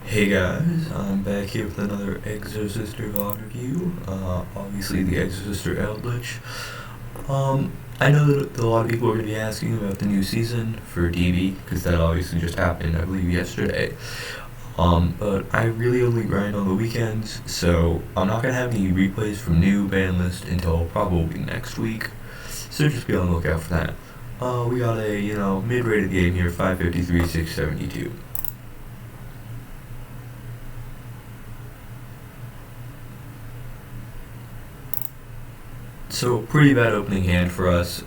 Hey guys, I'm back here with another exosister VOD review. Obviously the exosister eldlich. I know that a lot of people are going to be asking about the new season for DB, because that obviously just happened, I believe, yesterday. But I really only grind on the weekends, so I'm not going to have any replays from new ban list until probably next week. So just be on the lookout for that. We got a, mid-rated game here, 553, 672. So pretty bad opening hand for us.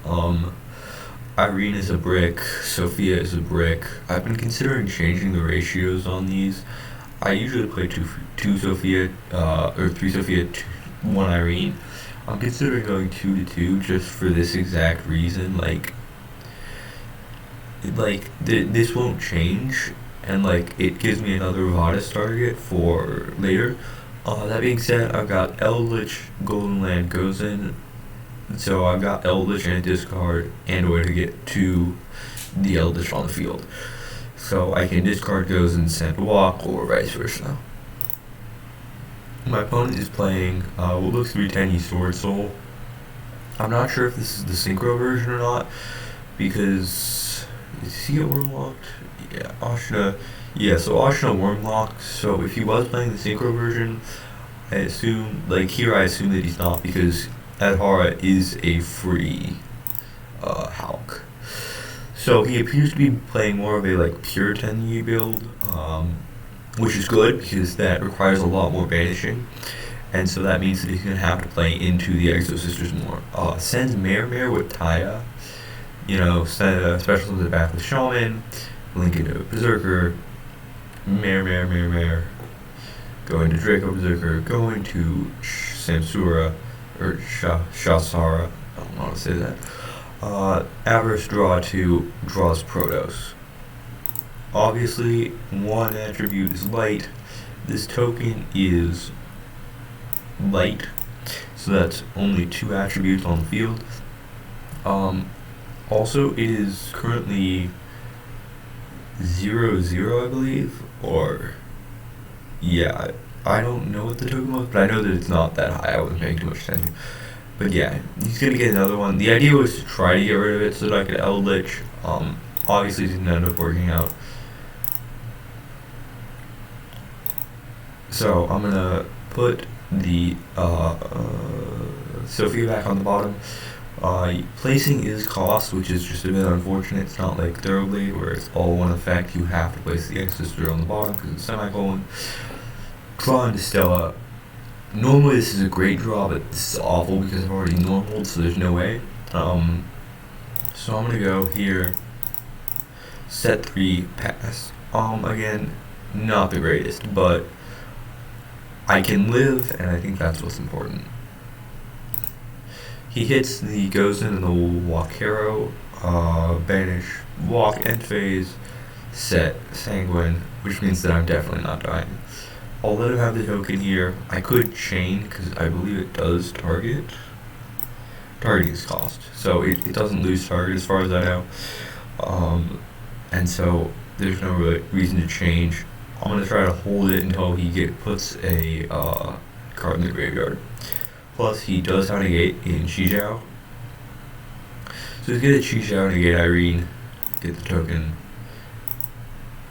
Irene is a brick, Sophia is a brick. I've been considering changing the ratios on these. I usually play two Sophia, or three Sophia, one Irene. I'm considering going 2 to 2 just for this exact reason. This won't change, and it gives me another Vadis target for later. That being said, I've got Eldlich, Golden Land goes in. So I've got eldlich and a discard and a way to get to the eldlich on the field. So I can discard goes and send walk or vice versa. My opponent is playing what looks to be Tenny Sword Soul. I'm not sure if this is the synchro version or not, because is he a Wormlocked? Yeah, Ashna. Yeah, so Ashna Wormlocked. So if he was playing the synchro version, I assume that he's not, because Adhara is a free Hulk. So he appears to be playing more of a pure 10 build, which is good because that requires a lot more banishing, and so that means that he's going to have to play into the exosisters more. Sends Mare with Taya, send special to the back with Shaman, link into Berserker, Mare, going to Draco Berserker, going to Samsura, or Shasara, I don't know how to say that. Avarice draw 2 draws Protos. Obviously, one attribute is light. This token is light, so that's only 2 attributes on the field. Also, it is currently 0-0, I believe, or yeah. I don't know what the token was, but I know that it's not that high. I wasn't paying too much attention. But yeah, he's going to get another one. The idea was to try to get rid of it so that I could eldlich. Obviously, it didn't end up working out. So I'm going to put the Sophia back on the bottom. Placing is cost, which is just a bit unfortunate. It's not like Thoroughblade, where it's all one effect. You have to place the exosister on the bottom because it's semicolon. Draw into Stella. Normally this is a great draw, but this is awful because I've already normaled, so there's no way. So I'm gonna go here, set 3, pass. Again, not the greatest, but I can live, and I think that's what's important. He hits the goes in and the walk hero, banish, walk, end phase, set, sanguine, which means that I'm definitely not dying. I'll let him have the token here. I could chain, because I believe it does target. Targeting is cost, so it doesn't lose target as far as I know. And so there's no reason to change. I'm going to try to hold it until he puts a card in the graveyard. Plus, he does have a negate in Chijiao. So he's going to Chijiao, negate Irene, get the token.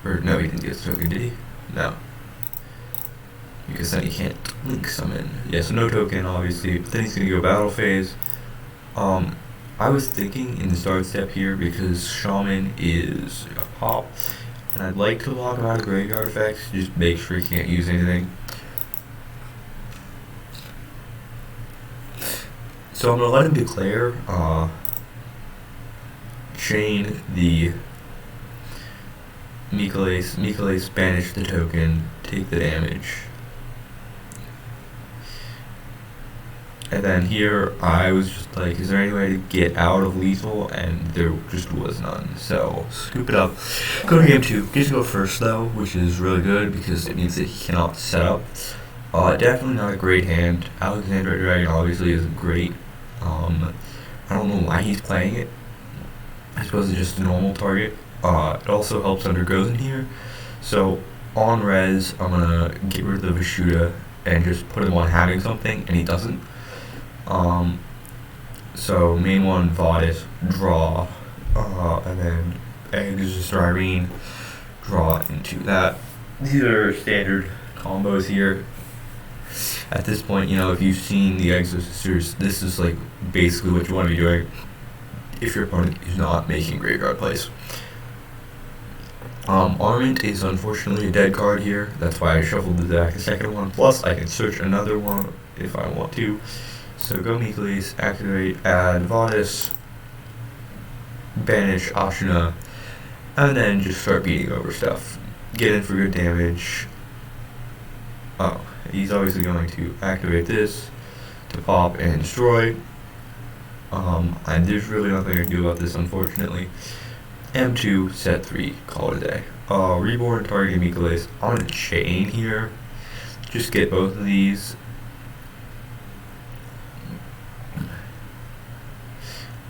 Or, no, he didn't get the token, did he? No. Because then he can't link summon. Yeah, so no token, obviously. But then he's going to go battle phase. I was thinking in the start step here, because Shaman is a pop, and I'd like to lock him out of graveyard effects, just make sure he can't use anything. So I'm going to let him declare, chain the Mikalace banish the token, take the damage. And then here, I was just like, is there any way to get out of lethal? And there just was none. So, scoop it up. Go to game 2. Get to go first, though, which is really good, because it means that he cannot set up. Definitely not a great hand. Alexandra Dragon obviously isn't great. I don't know why he's playing it. I suppose it's just a normal target. It also helps under goes in here. So on res, I'm gonna get rid of the Vishuda and just put him on having something, and he doesn't. So main one, Vadis, draw, and then exosister Irene, draw into that. These are standard combos here. At this point, if you've seen the exosisters, this is like basically what you want to be doing if your opponent is not making graveyard plays. Armament is unfortunately a dead card here. That's why I shuffled the deck a second one. Plus, I can search another one if I want to. So go Mikolas, activate, add Vadis, banish Ashina, and then just start beating over stuff. Get in for good damage. Oh, he's obviously going to activate this to pop and destroy. And there's really nothing I can do about this, unfortunately. M2, set 3, call it a day. Reborn, targeting Mikolas. I'm going to chain here. Just get both of these.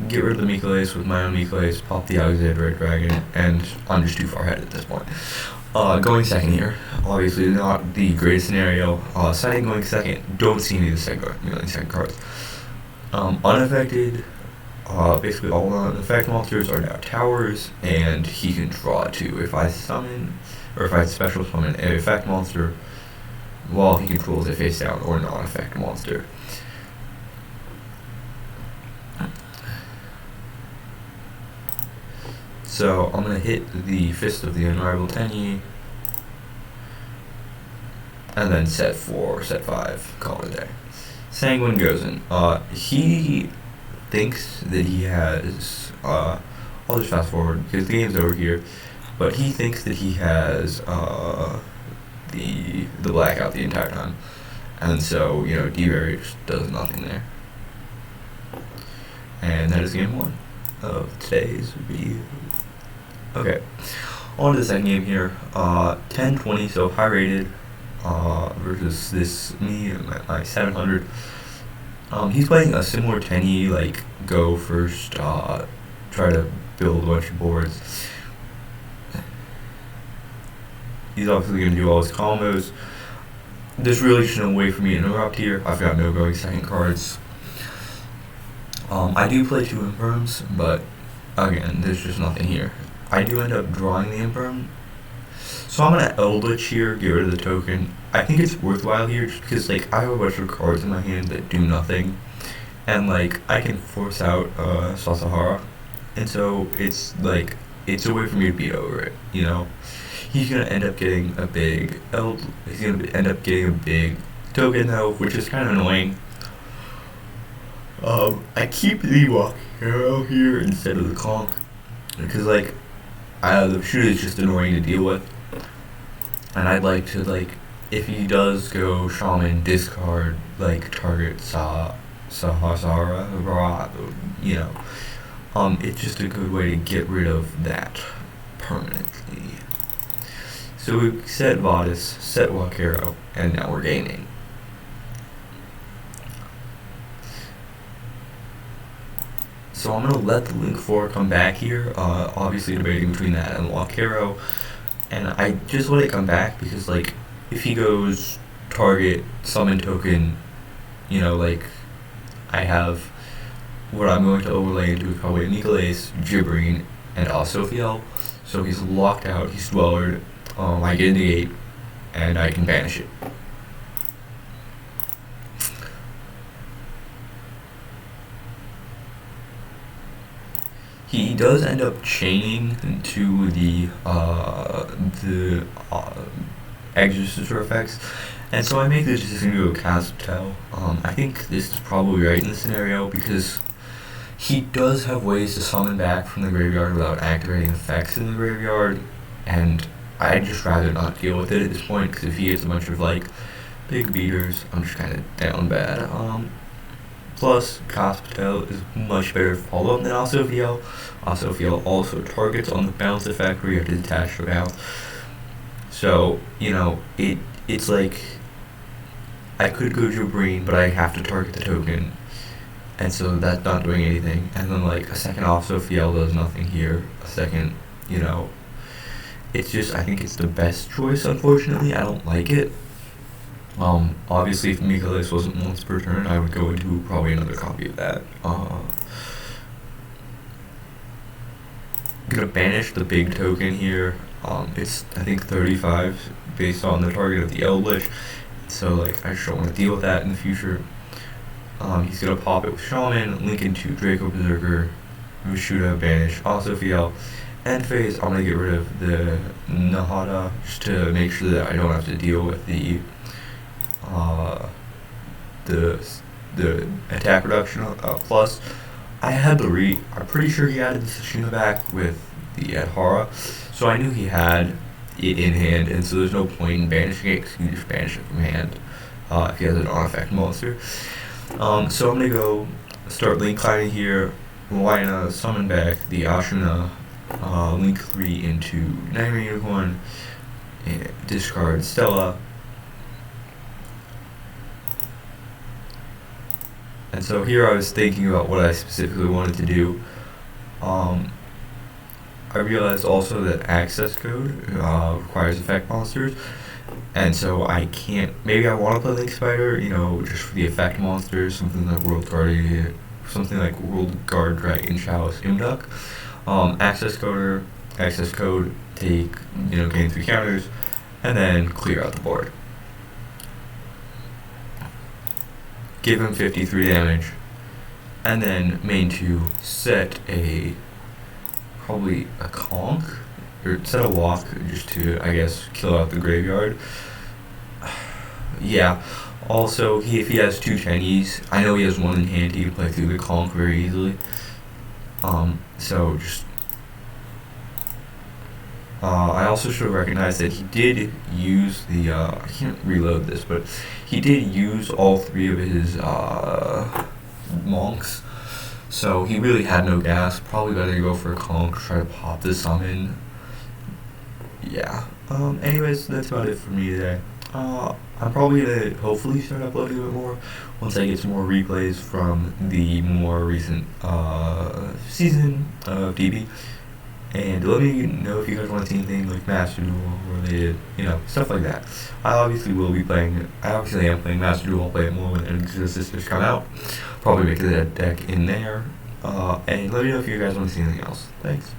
Get rid of the Mikolas with my own Mikolas, pop the Alexander Red Dragon, and I'm just too far ahead at this point. Going second here, obviously not the greatest scenario. Setting going second, don't see any of the second cards. Unaffected, basically all non-effect monsters are now towers, and he can draw two. If I summon, or if I special summon an effect monster, while he controls a face down or non-effect monster. So I'm going to hit the Fist of the Unrivaled Tenyi, and then set 4, set 5, call it a day. Sanguine goes in. He thinks that he has, I'll just fast forward because the game's over here, but he thinks that he has the blackout the entire time. And so, D-Barrier just does nothing there. And that is game 1 of today's video. Okay, on to the second game here. 10-20, so high rated, versus me at my 700. He's playing a similar Tenyi, like go first, try to build a bunch of boards. He's obviously going to do all his combos. There's really just no way for me to interrupt here. I've got no going second cards. I do play 2 Imperms, but again, there's just nothing here. I do end up drawing the Imperm, so I'm gonna eldlich here, get rid of the token. I think it's worthwhile here just because I have a bunch of cards in my hand that do nothing, and I can force out Sasahara, and so it's a way for me to beat over it. He's gonna end up getting a big he's gonna end up getting a big token though, which is kind of annoying. I keep the Walk Hero here instead of the Conk because the shooter is just annoying to deal with, and I'd like to if he does go Shaman, discard target Sahasara, it's just a good way to get rid of that permanently. So we set Vadis, set Wakero, and now we're gaining. So I'm going to let the Link 4 come back here, obviously debating between that and Wakero, and I just let it come back because if he goes target, summon token, I have what I'm going to overlay into probably Mikolas, Gibbering, and Sophiel, so he's locked out, he's dwellered, I get in the 8, and I can banish it. He does end up chaining into the exosister effects, and so I make the decision to go Castel. I think this is probably right in this scenario because he does have ways to summon back from the graveyard without activating effects in the graveyard, and I'd just rather not deal with it at this point because if he gets a bunch of big beaters, I'm just kind of down bad. Plus, Castel is much better follow-up than Sophiel. Sophiel also targets on the bounce effect where you have to detach the bounce. So, it's I could go Jabreen, but I have to target the token. And so that's not doing anything. And then a second off Sophiel does nothing here. A second, It's just, I think it's the best choice, unfortunately. I don't like it. Obviously, if Mikolas wasn't once per turn, I would go into probably another copy of that. I'm gonna banish the big token here. It's, I think, 35 based on the target of the eldlich. So, like, I just don't want to deal with that in the future. He's gonna pop it with Shaman, link into Draco Berserker, Vishuda, banish, Osophiel. End phase, I'm gonna get rid of the Nahada just to make sure that I don't have to deal with the attack reduction plus. I had the I'm pretty sure he added the Tsushima back with the Adhara, so I knew he had it in hand, and so there's no point in banishing it because you can just banish it from hand if he has an on-effect monster. So I'm gonna go start link climbing here. We're gonna summon back the Ashuna, link 3 into Nightmare Unicorn, and discard Stella. And so here I was thinking about what I specifically wanted to do. I realized also that access code requires effect monsters, and so I can't. Maybe I want to play Link Spider, just for the effect monsters, something like World Guard Dragon Chalice Imduck. Access code, take gain 3 counters, and then clear out the board. Give him 53 damage, and then main 2 set probably a conch, or set a walk just to, I guess, kill out the graveyard. Yeah, also, if he has 2 Chinese, I know he has 1 in hand, he can play through the conch very easily. So just, I also should have recognized that he did use the, I can't reload this, but he did use all 3 of his, monks. So he really had no gas. Probably better to go for a conch, try to pop the summon. Yeah. Anyways, that's about it for me today. I'm probably gonna hopefully start uploading a bit more once I get some more replays from the more recent season of DB. And let me know if you guys want to see anything like Master Duel related, stuff like that. I obviously am playing Master Duel. I'll play it more when exosisters come out. Probably make that deck in there. And let me know if you guys want to see anything else. Thanks.